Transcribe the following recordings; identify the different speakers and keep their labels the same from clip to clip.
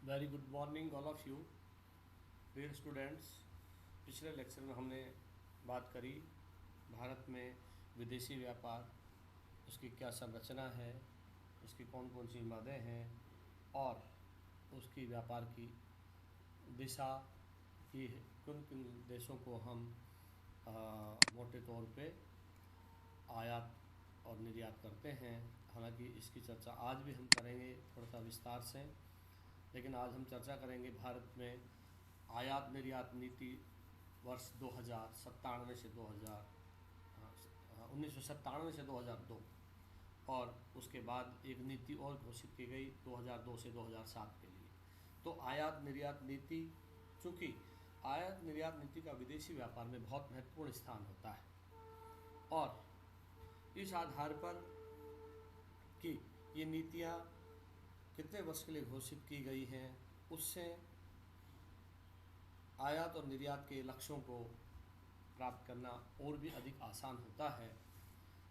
Speaker 1: Very good morning all of you dear students. पिछले lecture में हमने बात करी भारत में विदेशी व्यापार, उसकी क्या संरचना है, उसकी कौन कौन सी मदें हैं और उसकी व्यापार की दिशा की है। किन किन देशों को हम मोटे तौर पे आयात और निर्यात करते हैं। हालांकि इसकी चर्चा आज भी हम करेंगे थोड़ा सा विस्तार से, लेकिन आज हम चर्चा करेंगे भारत में आयात निर्यात नीति वर्ष 2097 से 2000 1997 से 2002 और उसके बाद एक नीति और घोषित की गई 2002 से 2007 के लिए। तो आयात निर्यात नीति, चूँकि आयात निर्यात नीति का विदेशी व्यापार में बहुत महत्वपूर्ण स्थान होता है और इस आधार पर कि ये नीतियाँ कितने वर्ष के लिए घोषित की गई हैं, उससे आयात और निर्यात के लक्ष्यों को प्राप्त करना और भी अधिक आसान होता है।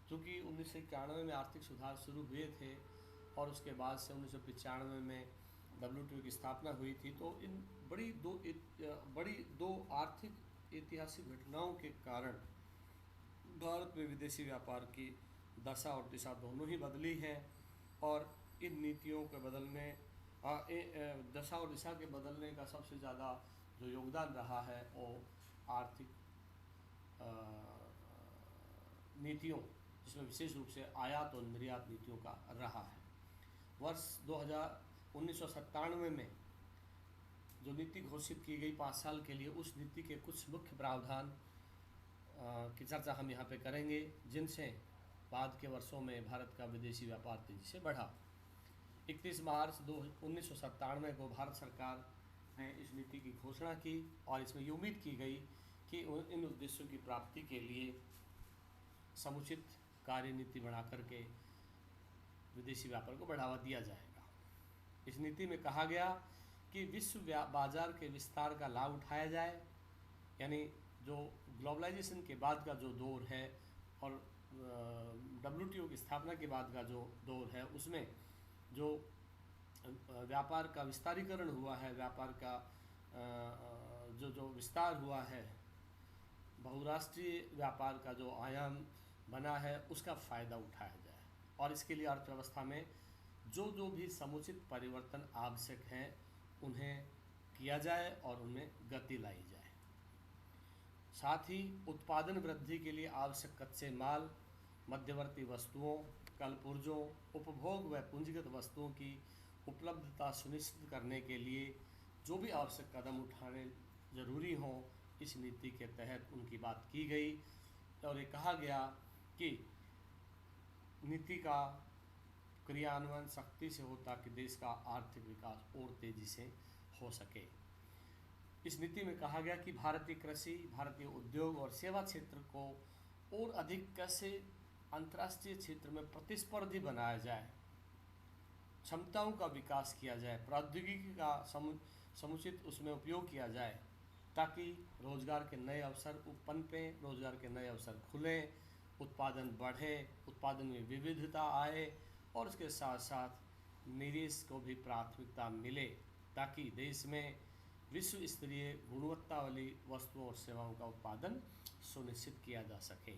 Speaker 1: क्योंकि 1991 में आर्थिक सुधार शुरू हुए थे और उसके बाद से 1995 में WTO की स्थापना हुई थी, तो इन बड़ी दो आर्थिक ऐतिहासिक घटनाओं के कारण भारत में विदेशी व्यापार की दशा और दिशा दोनों ही बदली है और इन नीतियों के बदलने दशा और दिशा के बदलने का सबसे ज़्यादा जो योगदान रहा है वो आर्थिक नीतियों, जिसमें विशेष रूप से आयात और निर्यात नीतियों का रहा है। वर्ष 1997 में जो नीति घोषित की गई 5 साल के लिए, उस नीति के कुछ मुख्य प्रावधान की चर्चा हम यहाँ पे करेंगे, जिनसे बाद के वर्षों में भारत का विदेशी व्यापार तेजी से बढ़ा। 31 मार्च 1997 को भारत सरकार ने इस नीति की घोषणा की और इसमें ये उम्मीद की गई कि इन उद्देश्यों की प्राप्ति के लिए समुचित कार्यनीति बना करके विदेशी व्यापार को बढ़ावा दिया जाएगा। इस नीति में कहा गया कि विश्व बाजार के विस्तार का लाभ उठाया जाए, यानी जो ग्लोबलाइजेशन के बाद का जो दौर है और WTO की स्थापना के बाद का जो दौर है, उसमें जो व्यापार का विस्तारीकरण हुआ है, व्यापार का जो विस्तार हुआ है, बहुराष्ट्रीय व्यापार का जो आयाम बना है, उसका फ़ायदा उठाया जाए और इसके लिए अर्थव्यवस्था में जो भी समुचित परिवर्तन आवश्यक हैं उन्हें किया जाए और उनमें गति लाई जाए। साथ ही उत्पादन वृद्धि के लिए आवश्यक कच्चे माल, मध्यवर्ती वस्तुओं, कलपुर्जों, उपभोग व पूंजीगत वस्तुओं की उपलब्धता सुनिश्चित करने के लिए जो भी आवश्यक कदम उठाने जरूरी हों, इस नीति के तहत उनकी बात की गई और ये कहा गया कि नीति का क्रियान्वयन सख्ती से हो ताकि देश का आर्थिक विकास और तेजी से हो सके। इस नीति में कहा गया कि भारतीय कृषि, भारतीय उद्योग और सेवा क्षेत्र को और अधिक कैसे अंतर्राष्ट्रीय क्षेत्र में प्रतिस्पर्धी बनाया जाए, क्षमताओं का विकास किया जाए, प्रौद्योगिकी का समुचित उसमें उपयोग किया जाए ताकि रोजगार के नए अवसर पनपें, रोजगार के नए अवसर खुलें, उत्पादन बढ़े, उत्पादन में विविधता आए और उसके साथ साथ निवेश को भी प्राथमिकता मिले ताकि देश में विश्व स्तरीय गुणवत्ता वाली वस्तुओं और सेवाओं का उत्पादन सुनिश्चित किया जा सके।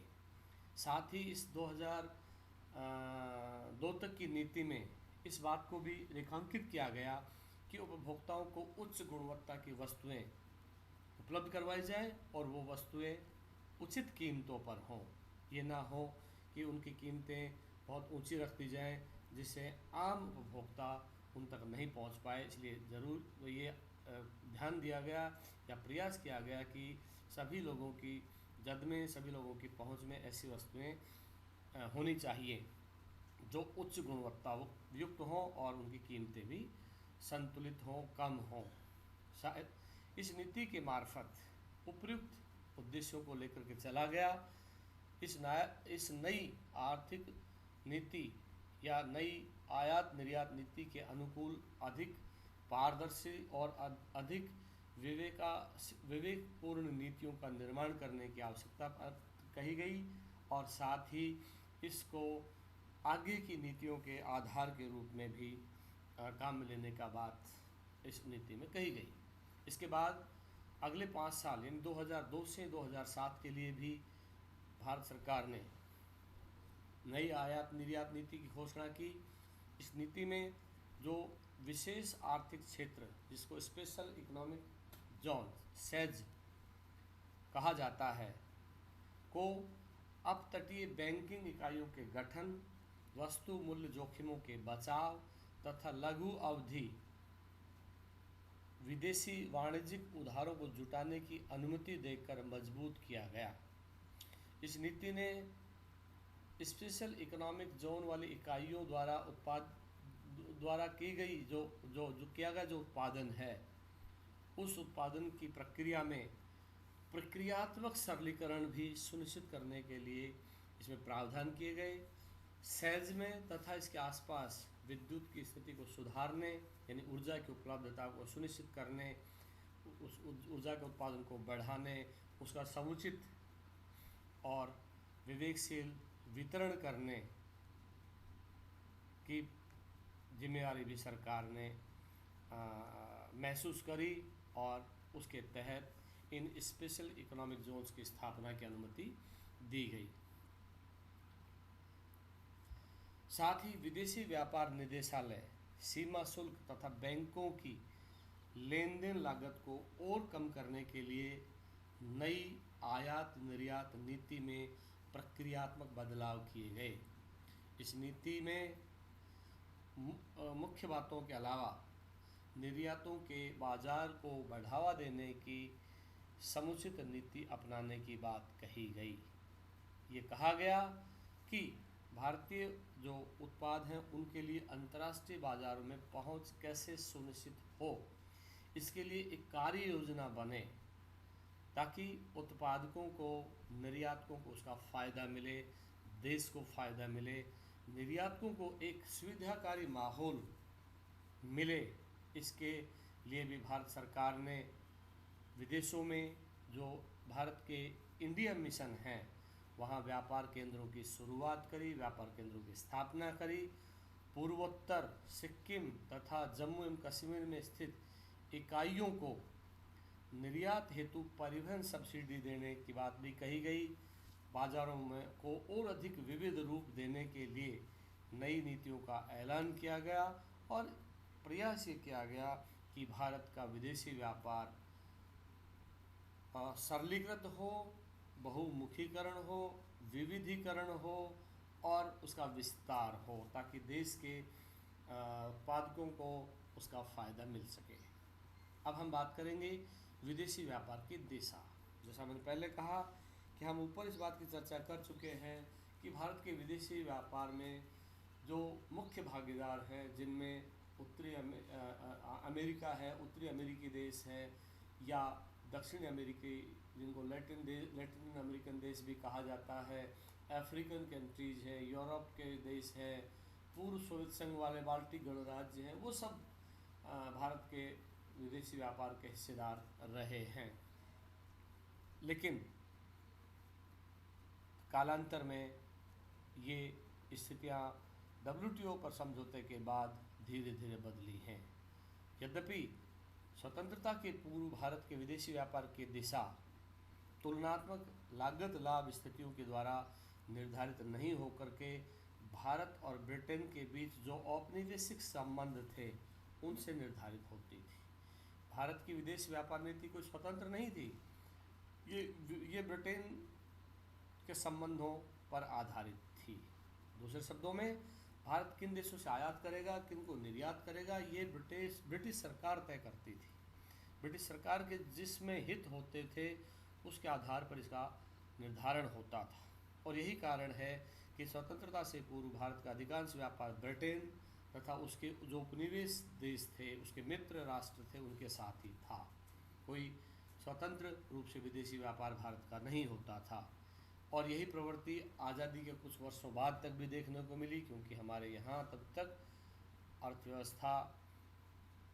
Speaker 1: साथ ही इस 2002 तक की नीति में इस बात को भी रेखांकित किया गया कि उपभोक्ताओं को उच्च गुणवत्ता की वस्तुएं उपलब्ध करवाई जाए और वो वस्तुएं उचित कीमतों पर हों। ये ना हो कि उनकी कीमतें बहुत ऊंची रख दी जाएँ जिससे आम उपभोक्ता उन तक नहीं पहुंच पाए। इसलिए ज़रूर ये ध्यान दिया गया या प्रयास किया गया कि सभी लोगों की जद में, सभी लोगों की पहुंच में ऐसी वस्तुएं होनी चाहिए जो उच्च गुणवत्ता युक्त हों और उनकी कीमतें भी संतुलित हों, कम हों। शायद इस नीति के मार्फत उपयुक्त उद्देश्यों को लेकर के चला गया। इस नई आर्थिक नीति या नई आयात निर्यात नीति के अनुकूल अधिक पारदर्शी और अधिक विवेकपूर्ण नीतियों का निर्माण करने की आवश्यकता कही गई और साथ ही इसको आगे की नीतियों के आधार के रूप में भी काम में लेने का बात इस नीति में कही गई। इसके बाद अगले 5 साल यानी 2002 से 2007 के लिए भी भारत सरकार ने नई आयात निर्यात नीति की घोषणा की। इस नीति में जो विशेष आर्थिक क्षेत्र जिसको स्पेशल इकोनॉमिक जोन सेज कहा जाता है को अपतटीय बैंकिंग इकाइयों के गठन, वस्तु मूल्य जोखिमों के बचाव तथा लघु अवधि विदेशी वाणिज्यिक उधारों को जुटाने की अनुमति देकर मजबूत किया गया। इस नीति ने स्पेशल इकोनॉमिक जोन वाली इकाइयों द्वारा की गई जो किया गया जो उत्पादन है, उस उत्पादन की प्रक्रिया में प्रक्रियात्मक सरलीकरण भी सुनिश्चित करने के लिए इसमें प्रावधान किए गए। सेज में तथा इसके आसपास विद्युत की स्थिति को सुधारने यानी ऊर्जा की उपलब्धता को सुनिश्चित करने, उस ऊर्जा के उत्पादन को बढ़ाने, उसका समुचित और विवेकशील वितरण करने की जिम्मेदारी भी सरकार ने महसूस करी और उसके तहत इन स्पेशल इकोनॉमिक जोन्स की स्थापना की अनुमति दी गई। साथ ही विदेशी व्यापार निदेशालय सीमा शुल्क तथा बैंकों की लेन देन लागत को और कम करने के लिए नई आयात निर्यात नीति में प्रक्रियात्मक बदलाव किए गए। इस नीति में मुख्य बातों के अलावा निर्यातों के बाजार को बढ़ावा देने की समुचित नीति अपनाने की बात कही गई। ये कहा गया कि भारतीय जो उत्पाद हैं उनके लिए अंतर्राष्ट्रीय बाजारों में पहुंच कैसे सुनिश्चित हो, इसके लिए एक कार्य योजना बने ताकि उत्पादकों को, निर्यातकों को उसका फ़ायदा मिले, देश को फ़ायदा मिले, निर्यातकों को एक सुविधाकारी माहौल मिले। इसके लिए भी भारत सरकार ने विदेशों में जो भारत के इंडिया मिशन हैं वहाँ व्यापार केंद्रों की शुरुआत करी, व्यापार केंद्रों की स्थापना करी। पूर्वोत्तर सिक्किम तथा जम्मू एवं कश्मीर में स्थित इकाइयों को निर्यात हेतु परिवहन सब्सिडी देने की बात भी कही गई। बाजारों में को और अधिक विविध रूप देने के लिए नई नीतियों का ऐलान किया गया और प्रयास ये किया गया कि भारत का विदेशी व्यापार सरलीकृत हो, बहुमुखीकरण हो, विविधीकरण हो और उसका विस्तार हो ताकि देश के उत्पादकों को उसका फ़ायदा मिल सके। अब हम बात करेंगे विदेशी व्यापार की दिशा। जैसा मैंने पहले कहा कि हम ऊपर इस बात की चर्चा कर चुके हैं कि भारत के विदेशी व्यापार में जो मुख्य भागीदार हैं जिनमें उत्तरी अमेरिका है, उत्तरी अमेरिकी देश हैं या दक्षिण अमेरिकी जिनको लैटिन अमेरिकन देश भी कहा जाता है, अफ्रीकन कंट्रीज है, यूरोप के देश हैं, पूर्व सोवियत संघ वाले बाल्टिक गणराज्य हैं, वो सब भारत के विदेशी व्यापार के हिस्सेदार रहे हैं। लेकिन कालांतर में ये स्थितियाँ WTO पर समझौते के बाद धीरे धीरे बदली हैं। यद्यपि स्वतंत्रता के पूर्व भारत के विदेशी व्यापार की दिशा तुलनात्मक लागत लाभ स्थितियों के द्वारा निर्धारित नहीं होकर के भारत और ब्रिटेन के बीच जो औपनिवेशिक संबंध थे उनसे निर्धारित होती थी। भारत की विदेश व्यापार नीति कोई स्वतंत्र नहीं थी, ये ब्रिटेन के संबंधों पर आधारित थी। दूसरे शब्दों में भारत किन देशों से आयात करेगा, किन को निर्यात करेगा, ये ब्रिटिश सरकार तय करती थी। ब्रिटिश सरकार के जिसमें हित होते थे उसके आधार पर इसका निर्धारण होता था और यही कारण है कि स्वतंत्रता से पूर्व भारत का अधिकांश व्यापार ब्रिटेन तथा उसके जो उपनिवेश देश थे, उसके मित्र राष्ट्र थे, उनके साथ ही था। कोई स्वतंत्र रूप से विदेशी व्यापार भारत का नहीं होता था और यही प्रवृत्ति आज़ादी के कुछ वर्षों बाद तक भी देखने को मिली, क्योंकि हमारे यहाँ तब तक अर्थव्यवस्था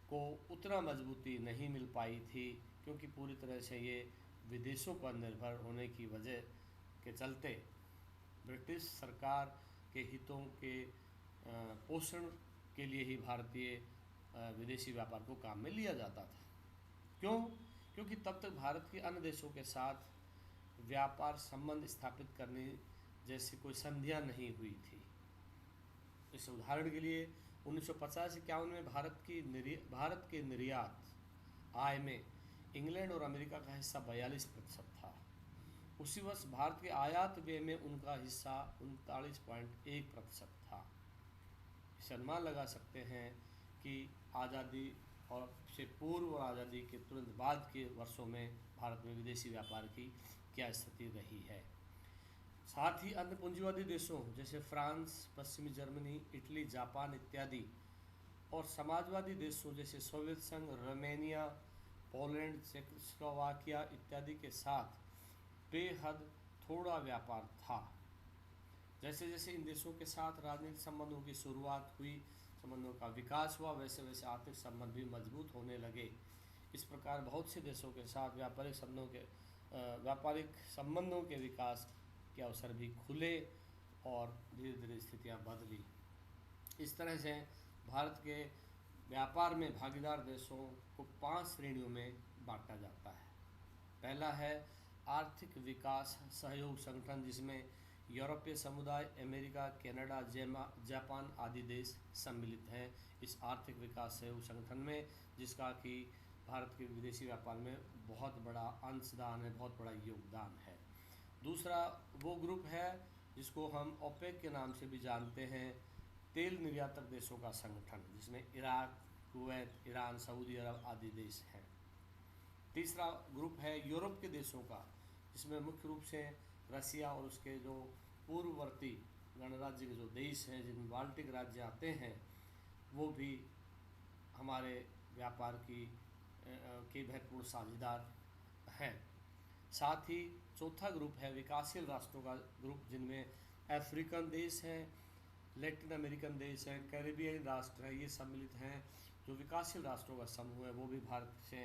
Speaker 1: को उतना मजबूती नहीं मिल पाई थी, क्योंकि पूरी तरह से ये विदेशों पर निर्भर होने की वजह के चलते ब्रिटिश सरकार के हितों के पोषण के लिए ही भारतीय विदेशी व्यापार को काम में लिया जाता था। क्यों? क्योंकि तब तक भारत के अन्य देशों के साथ व्यापार संबंध स्थापित करने जैसी कोई संधियां नहीं हुई थी। इस उदाहरण के लिए 1950-51 में भारत के निर्यात आय में इंग्लैंड और अमेरिका का हिस्सा 42% था। उसी वर्ष भारत के आयात व्यय में उनका हिस्सा 39.1% था। इसे अनुमान लगा सकते हैं कि आज़ादी और से पूर्व और आज़ादी के तुरंत बाद के वर्षों में भारत में विदेशी व्यापार की क्या स्थिति रही है। साथ ही अन्य पूंजीवादी देशों जैसे फ्रांस, पश्चिमी जर्मनी, इटली, जापान इत्यादि और समाजवादी देशों जैसे सोवियत संघ, रोमानिया, पोलैंड, चेकोस्लोवाकिया इत्यादि के साथ बेहद थोड़ा व्यापार था। जैसे जैसे इन देशों के साथ राजनीतिक संबंधों की शुरुआत हुई, संबंधों का विकास हुआ, वैसे वैसे आर्थिक संबंध भी मजबूत होने लगे। इस प्रकार बहुत से देशों के साथ व्यापारिक संबंधों के विकास के अवसर भी खुले और धीरे धीरे स्थितियां बदली। इस तरह से भारत के व्यापार में भागीदार देशों को 5 श्रेणियों में बांटा जाता है। पहला है आर्थिक विकास सहयोग संगठन, जिसमें यूरोपीय समुदाय, अमेरिका, कनाडा, जापान आदि देश सम्मिलित हैं इस आर्थिक विकास सहयोग संगठन में, जिसका कि भारत के विदेशी व्यापार में बहुत बड़ा अंशदान है, बहुत बड़ा योगदान है। दूसरा वो ग्रुप है जिसको हम ओपेक के नाम से भी जानते हैं, तेल निर्यातक देशों का संगठन, जिसमें इराक, कुवैत, ईरान, सऊदी अरब आदि देश हैं। तीसरा ग्रुप है यूरोप के देशों का, जिसमें मुख्य रूप से रसिया और उसके जो पूर्ववर्ती गणराज्य के जो देश हैं, जिनमें बाल्टिक राज्य आते हैं, वो भी हमारे व्यापार के महत्वपूर्ण साझेदार हैं। साथ ही चौथा ग्रुप है विकासशील राष्ट्रों का ग्रुप, जिनमें अफ्रीकन देश हैं, लैटिन अमेरिकन देश हैं, कैरिबियन राष्ट्र हैं, ये सम्मिलित हैं। जो विकासशील राष्ट्रों का समूह है वो भी भारत से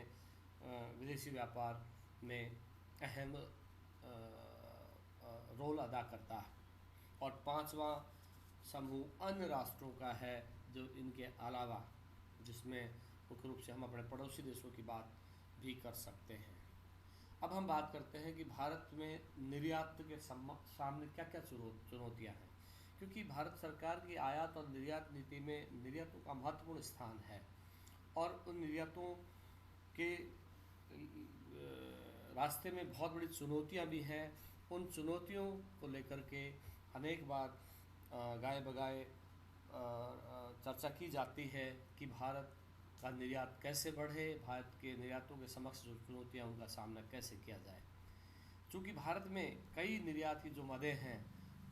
Speaker 1: विदेशी व्यापार में अहम रोल अदा करता है। और पांचवा समूह अन्य राष्ट्रों का है, जो इनके अलावा, जिसमें मुख्य रूप से हम अपने पड़ोसी देशों की बात भी कर सकते हैं। अब हम बात करते हैं कि भारत में निर्यात के सामने क्या क्या चुनौतियां हैं, क्योंकि भारत सरकार की आयात और निर्यात नीति में निर्यातों का महत्वपूर्ण स्थान है और उन निर्यातों के रास्ते में बहुत बड़ी चुनौतियां भी हैं। उन चुनौतियों को लेकर के अनेक बार गाए बगाए चर्चा की जाती है कि भारत का निर्यात कैसे बढ़े, भारत के निर्यातों के समक्ष जो चुनौतियां उनका सामना कैसे किया जाए। चूँकि भारत में कई निर्यात की जो मदें हैं,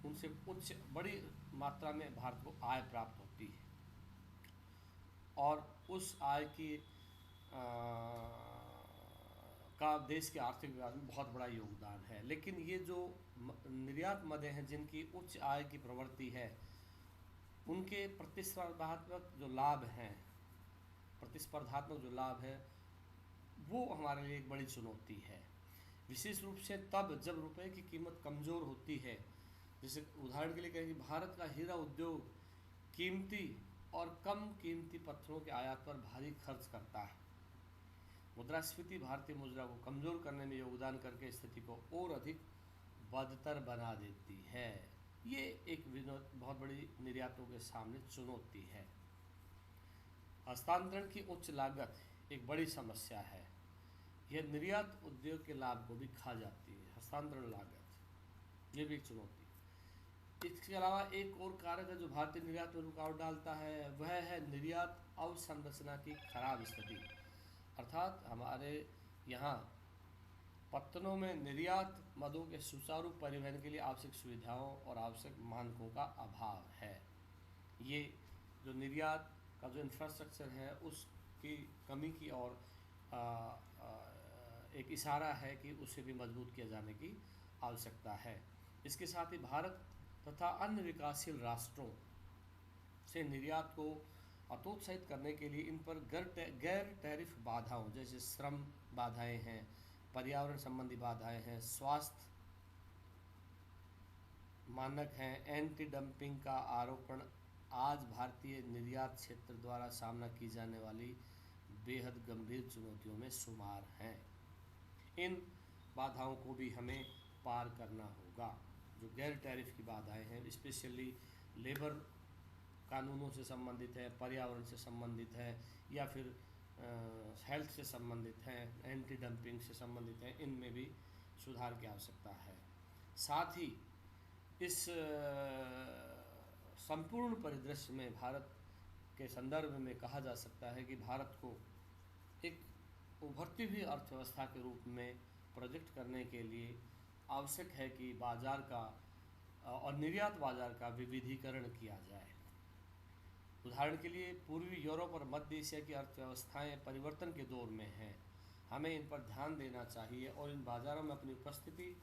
Speaker 1: उनसे उच्च बड़ी मात्रा में भारत को आय प्राप्त होती है और उस आय की का देश के आर्थिक विकास में बहुत बड़ा योगदान है। लेकिन ये जो निर्यात मदें हैं, जिनकी उच्च आय की प्रवृत्ति है, उनके प्रतिस्पर्धात्मक जो लाभ हैं वो हमारे लिए एक बड़ी चुनौती है। विशेष रूप से तब जब रुपए की कीमत कमज़ोर होती है। जैसे उदाहरण के लिए कहें कि भारत का हीरा उद्योग कीमती और कम कीमती पत्थरों के आयात पर भारी खर्च करता है। मुद्रास्फीति भारतीय मुद्रा को कमज़ोर करने में योगदान करके स्थिति को और अधिक बदतर बना देती है। ये एक बहुत बड़ी निर्यातों के सामने चुनौती है। हस्तांतरण की उच्च लागत एक बड़ी समस्या है। यह निर्यात उद्योग के लाभ को भी खा जाती है। हस्तांतरण लागत ये भी एक चुनौती है। इसके अलावा एक और कारक है जो भारतीय निर्यात में रुकावट डालता है, वह है निर्यात अवसंरचना की खराब स्थिति। अर्थात हमारे यहाँ पत्तनों में निर्यात मदों के सुचारू परिवहन के लिए आवश्यक सुविधाओं और आवश्यक मानकों का अभाव है। ये जो निर्यात का जो इंफ्रास्ट्रक्चर है उसकी कमी की ओर एक इशारा है कि उसे भी मजबूत किया जाने की आवश्यकता है। इसके साथ ही भारत तथा अन्य विकासशील राष्ट्रों से निर्यात को हतोत्साहित करने के लिए इन पर गैर टैरिफ बाधाओं जैसे श्रम बाधाएं हैं, पर्यावरण संबंधी बाधाएं हैं, स्वास्थ्य मानक हैं, एंटी डंपिंग का आरोपण आज भारतीय निर्यात क्षेत्र द्वारा सामना की जाने वाली बेहद गंभीर चुनौतियों में शुमार हैं। इन बाधाओं को भी हमें पार करना होगा। जो गैर टैरिफ की बाधाएं हैं, स्पेशली लेबर कानूनों से संबंधित है, पर्यावरण से संबंधित है, या फिर हेल्थ से संबंधित है, एंटी डंपिंग से संबंधित है, इनमें भी सुधार की आवश्यकता है। साथ ही इस संपूर्ण परिदृश्य में भारत के संदर्भ में कहा जा सकता है कि भारत को एक उभरती हुई अर्थव्यवस्था के रूप में प्रोजेक्ट करने के लिए आवश्यक है कि बाजार का और निर्यात बाजार का विविधीकरण किया जाए। उदाहरण के लिए पूर्वी यूरोप और मध्य एशिया की अर्थव्यवस्थाएं परिवर्तन के दौर में हैं। हमें इन पर ध्यान देना चाहिए और इन बाज़ारों में अपनी उपस्थिति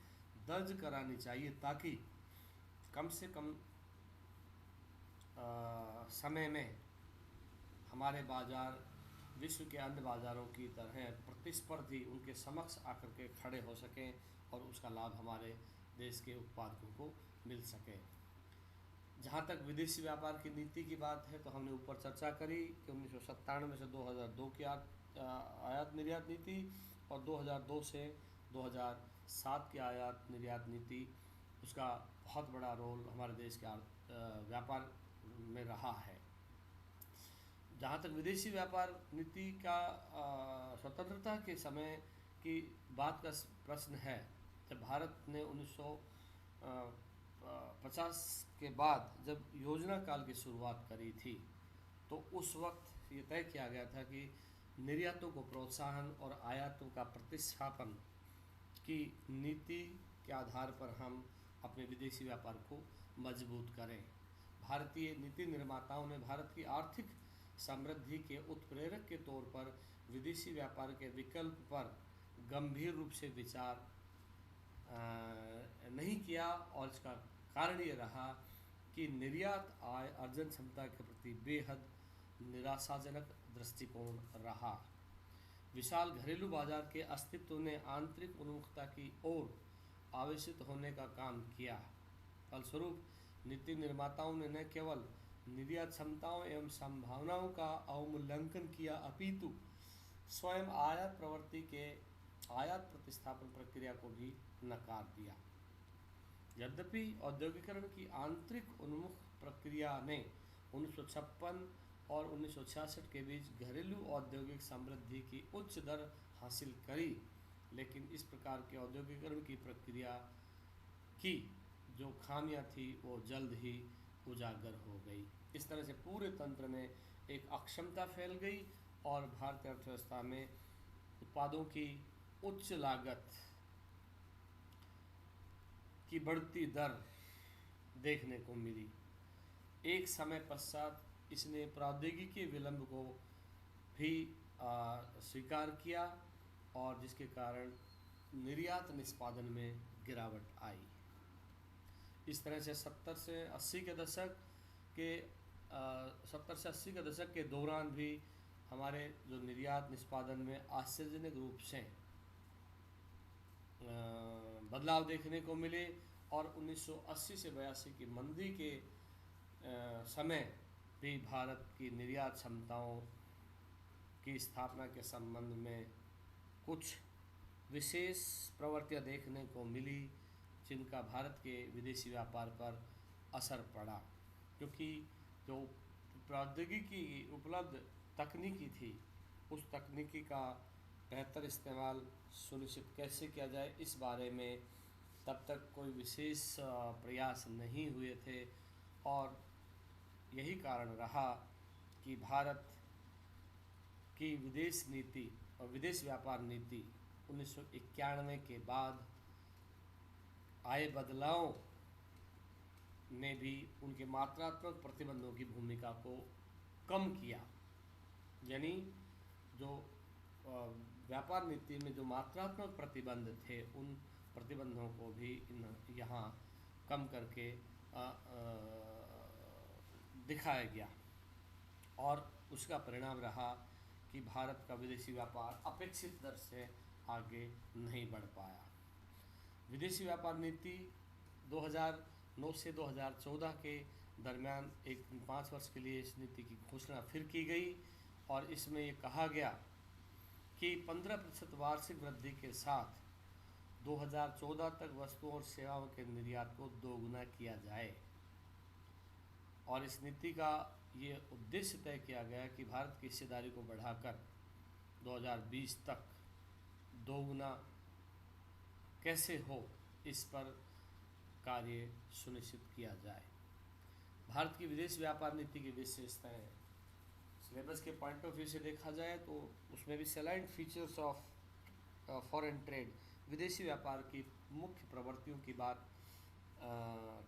Speaker 1: दर्ज करानी चाहिए, ताकि कम से कम समय में हमारे बाज़ार विश्व के अन्य बाज़ारों की तरह प्रतिस्पर्धी उनके समक्ष आकर के खड़े हो सकें और उसका लाभ हमारे देश के उत्पादकों को मिल सके। जहाँ तक विदेशी व्यापार की नीति की बात है, तो हमने ऊपर चर्चा करी कि 1997 से 2002 की आयात निर्यात नीति और 2002 से 2007 की आयात निर्यात नीति, उसका बहुत बड़ा रोल हमारे देश के व्यापार में रहा है। जहाँ तक विदेशी व्यापार नीति का स्वतंत्रता के समय की बात का प्रश्न है, जब भारत ने 1950 के बाद जब योजना काल की शुरुआत करी थी, तो उस वक्त ये तय किया गया था कि निर्यातों को प्रोत्साहन और आयातों का प्रतिस्थापन की नीति के आधार पर हम अपने विदेशी व्यापार को मजबूत करें। भारतीय नीति निर्माताओं ने भारत की आर्थिक समृद्धि के उत्प्रेरक के तौर पर विदेशी व्यापार के विकल्प पर गंभीर रूप से विचार नहीं किया, और इसका कारण ये रहा कि निर्यात आय अर्जन क्षमता के प्रति बेहद निराशाजनक दृष्टिकोण रहा। विशाल घरेलू बाजार के अस्तित्व ने आंतरिक उन्मुखता की ओर आवेशित होने का काम किया। फलस्वरूप नीति निर्माताओं ने न केवल निर्यात क्षमताओं एवं संभावनाओं का अवमूल्यांकन किया, अपितु स्वयं आयात प्रवृत्ति के आयात प्रतिस्थापन प्रक्रिया को भी नकार दिया। यद्यपि औद्योगिकरण की आंतरिक उन्मुख प्रक्रिया ने 1956 और 1966 के बीच घरेलू औद्योगिक समृद्धि की उच्च दर हासिल करी, लेकिन इस प्रकार के औद्योगिकरण की प्रक्रिया की जो खामियां थी वो जल्द ही उजागर हो गई। इस तरह से पूरे तंत्र में एक अक्षमता फैल गई और भारतीय अर्थव्यवस्था में उत्पादों की उच्च लागत की बढ़ती दर देखने को मिली। एक समय पश्चात इसने प्रौद्योगिकी विलंब को भी स्वीकार किया, और जिसके कारण निर्यात निष्पादन में गिरावट आई। इस तरह से 70 से 80 के दशक के दौरान भी हमारे जो निर्यात निष्पादन में आश्चर्यजनक रूप से बदलाव देखने को मिले, और 1980 से 82 की मंदी के समय भी भारत की निर्यात क्षमताओं की स्थापना के संबंध में कुछ विशेष प्रवृत्तियां देखने को मिली, जिनका भारत के विदेशी व्यापार पर असर पड़ा। क्योंकि जो प्रौद्योगिकी उपलब्ध तकनीकी थी, उस तकनीकी का बेहतर इस्तेमाल सुनिश्चित कैसे किया जाए, इस बारे में तब तक कोई विशेष प्रयास नहीं हुए थे, और यही कारण रहा कि भारत की विदेश नीति और विदेश व्यापार नीति 1991 के बाद आए बदलावों ने भी उनके मात्रात्मक प्रतिबंधों की भूमिका को कम किया। यानी जो व्यापार नीति में जो मात्रात्मक प्रतिबंध थे, उन प्रतिबंधों को भी यहाँ कम करके दिखाया गया, और उसका परिणाम रहा कि भारत का विदेशी व्यापार अपेक्षित दर से आगे नहीं बढ़ पाया। विदेशी व्यापार नीति 2009 से 2014 के दरमियान 5 वर्ष के लिए इस नीति की घोषणा फिर की गई और इसमें ये कहा गया कि 15% वार्षिक वृद्धि के साथ 2014 तक वस्तुओं और सेवाओं के निर्यात को दोगुना किया जाए। और इस नीति का ये उद्देश्य तय किया गया कि भारत की हिस्सेदारी को बढ़ाकर 2020 तक दोगुना कैसे हो, इस पर कार्य सुनिश्चित किया जाए। भारत की विदेश व्यापार नीति की विशेषताएं, सिलेबस के पॉइंट ऑफ व्यू से देखा जाए तो उसमें भी सैलाइड फीचर्स ऑफ फॉरेन ट्रेड, विदेशी व्यापार की मुख्य प्रवृत्तियों की बात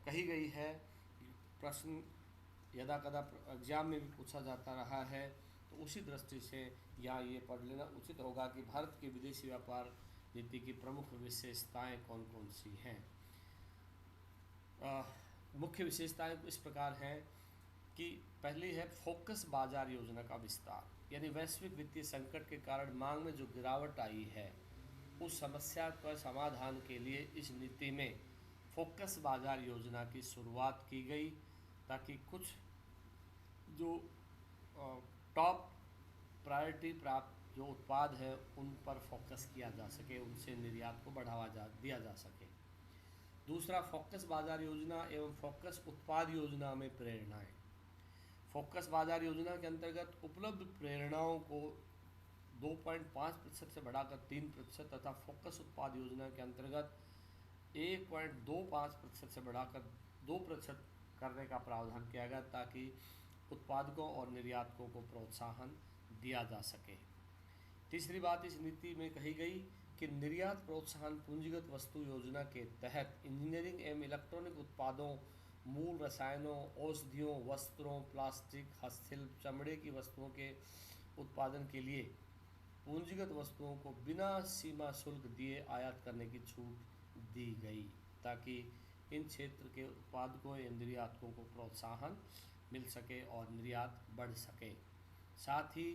Speaker 1: कही गई है। प्रश्न यदा कदा एग्जाम में भी पूछा जाता रहा है, तो उसी दृष्टि से यहाँ ये पढ़ लेना उचित होगा कि भारत की विदेशी व्यापार नीति की प्रमुख विशेषताएं कौन कौन सी हैं। मुख्य विशेषताएं इस प्रकार हैं कि पहली है फोकस बाजार योजना का विस्तार, यानी वैश्विक वित्तीय संकट के कारण मांग में जो गिरावट आई है उस समस्या का समाधान के लिए इस नीति में फोकस बाजार योजना की शुरुआत की गई, ताकि कुछ जो टॉप प्रायोरिटी प्राप्त जो उत्पाद है उन पर फोकस किया जा सके, उनसे निर्यात को बढ़ावा दिया जा सके। दूसरा, फोकस बाजार योजना एवं फोकस उत्पाद योजना में प्रेरणाएं। फोकस बाजार योजना के अंतर्गत उपलब्ध प्रेरणाओं को 2.5% से बढ़ाकर 3% तथा फोकस उत्पाद योजना के अंतर्गत 1.25% से बढ़ाकर 2% करने का प्रावधान किया गया, ताकि उत्पादकों और निर्यातकों को प्रोत्साहन दिया जा सके। तीसरी बात इस नीति में कही गई कि निर्यात प्रोत्साहन पूंजीगत वस्तु योजना के तहत इंजीनियरिंग एवं इलेक्ट्रॉनिक उत्पादों, मूल रसायनों, औषधियों, वस्त्रों, प्लास्टिक, हस्तशिल्प, चमड़े की वस्तुओं के उत्पादन के लिए पूंजीगत वस्तुओं को बिना सीमा शुल्क दिए आयात करने की छूट दी गई, ताकि इन क्षेत्र के उत्पादकों या निर्यातकों को प्रोत्साहन मिल सके और निर्यात बढ़ सके। साथ ही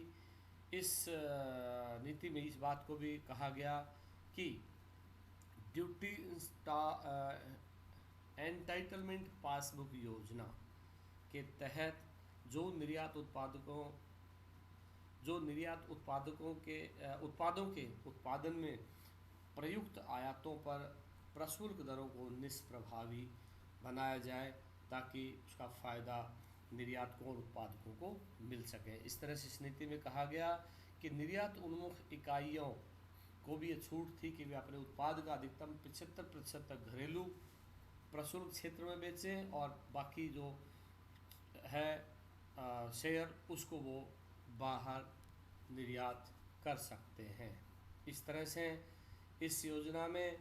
Speaker 1: इस नीति में इस बात को भी कहा गया कि ड्यूटी एंटाइटलमेंट पासबुक योजना के तहत जो निर्यात उत्पादकों के उत्पादों के उत्पादन में प्रयुक्त आयातों पर प्रशुल्क दरों को निष्प्रभावी बनाया जाए, ताकि उसका फ़ायदा निर्यातकों और उत्पादकों को मिल सके। इस तरह से इस नीति में कहा गया कि निर्यात उन्मुख इकाइयों को भी ये छूट थी कि वे अपने उत्पाद का अधिकतम 75% तक घरेलू प्रशुल्क क्षेत्र में बेचें और बाकी जो है शेयर उसको वो बाहर निर्यात कर सकते हैं। इस तरह से इस योजना में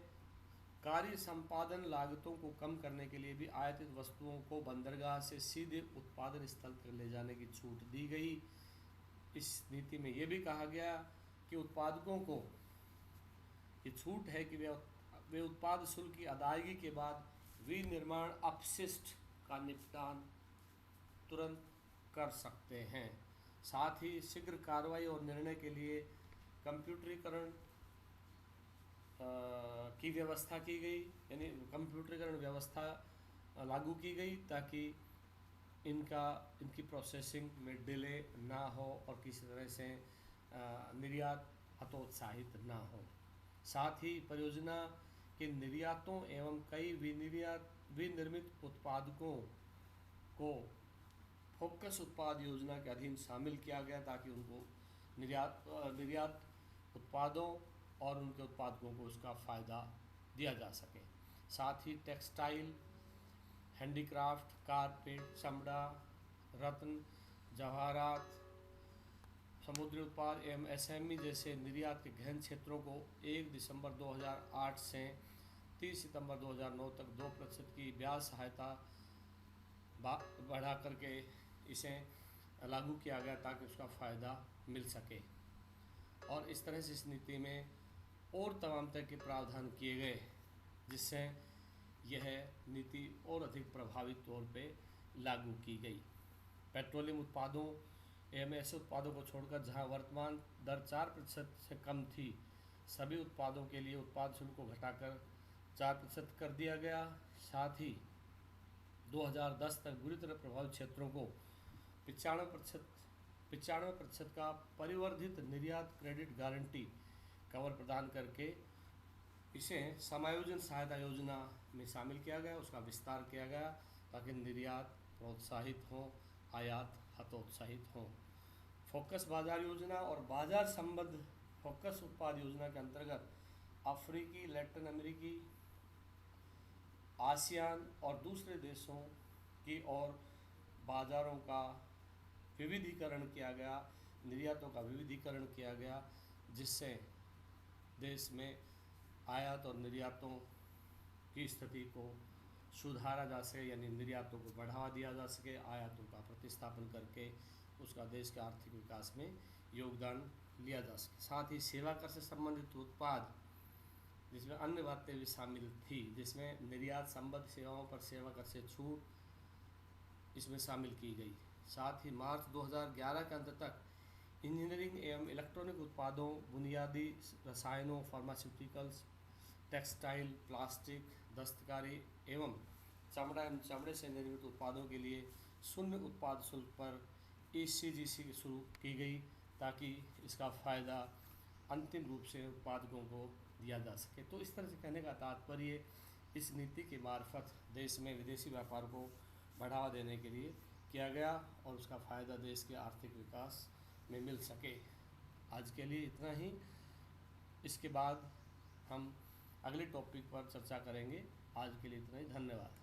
Speaker 1: कार्य संपादन लागतों को कम करने के लिए भी आयातित वस्तुओं को बंदरगाह से सीधे उत्पादन स्थल तक ले जाने की छूट दी गई। इस नीति में ये भी कहा गया कि उत्पादकों को ये छूट है कि वे उत्पाद शुल्क की अदायगी के बाद विनिर्माण अपशिष्ट का निपटान तुरंत कर सकते हैं। साथ ही शीघ्र कार्रवाई और निर्णय के लिए कंप्यूटरीकरण की व्यवस्था की गई, यानी कंप्यूटरीकरण व्यवस्था लागू की गई, ताकि इनकी प्रोसेसिंग में डिले ना हो और किसी तरह से निर्यात हतोत्साहित ना हो। साथ ही परियोजना के निर्यातों एवं कई विनिर्मित उत्पादकों को फोकस उत्पाद योजना के अधीन शामिल किया गया, ताकि उनको निर्यात उत्पादों और उनके उत्पादकों को उसका फ़ायदा दिया जा सके। साथ ही टेक्सटाइल, हैंडीक्राफ्ट, कारपेट, चमड़ा, रत्न, जवाहरात, समुद्री उत्पाद एवं एसएमई जैसे निर्यात के गहन क्षेत्रों को 1 दिसंबर 2008 से 30 सितंबर 2009 तक 2% की ब्याज सहायता बढ़ा करके इसे लागू किया गया, ताकि उसका फ़ायदा मिल सके। और इस तरह से इस नीति में और तमाम तरह के प्रावधान किए गए, जिससे यह नीति और अधिक प्रभावी तौर पे लागू की गई। पेट्रोलियम उत्पादों एवं ऐसे उत्पादों को छोड़कर जहां वर्तमान दर 4% से कम थी, सभी उत्पादों के लिए उत्पाद शुल्क को घटाकर 4% कर दिया गया। साथ ही 2010 तक बुरी तरह प्रभावित क्षेत्रों को 95% का परिवर्धित निर्यात क्रेडिट गारंटी कवर प्रदान करके इसे समायोजन सहायता योजना में शामिल किया गया, उसका विस्तार किया गया ताकि निर्यात प्रोत्साहित हो, आयात हतोत्साहित हो। फोकस बाजार योजना और बाजार संबद्ध फोकस उत्पाद योजना के अंतर्गत अफ्रीकी, लैटिन अमेरिकी, आसियान और दूसरे देशों की और बाज़ारों का विविधीकरण किया गया, निर्यातों का विविधीकरण किया गया, जिससे देश में आयात और निर्यातों की स्थिति को सुधारा जा सके, यानी निर्यातों को बढ़ावा दिया जा सके, आयातों का प्रतिस्थापन करके उसका देश के आर्थिक विकास में योगदान लिया जा सके। साथ ही सेवा कर से संबंधित उत्पाद, जिसमें अन्य बातें भी शामिल थी, जिसमें निर्यात संबद्ध सेवाओं पर सेवा कर से छूट इसमें शामिल की गई। साथ ही मार्च 2011 के अंत तक इंजीनियरिंग एवं इलेक्ट्रॉनिक उत्पादों, बुनियादी रसायनों, फार्मास्यूटिकल्स, टेक्सटाइल, प्लास्टिक, दस्तकारी एवं चमड़े से निर्मित उत्पादों के लिए शून्य उत्पाद शुल्क पर ECGC शुरू की गई, ताकि इसका फ़ायदा अंतिम रूप से उत्पादकों को दिया जा सके। तो इस तरह से कहने का तात्पर्य इस नीति के मार्फत देश में विदेशी व्यापार को बढ़ावा देने के लिए किया गया और उसका फ़ायदा देश के आर्थिक विकास में मिल सके। आज के लिए इतना ही। इसके बाद हम अगले टॉपिक पर चर्चा करेंगे। आज के लिए इतना ही। धन्यवाद।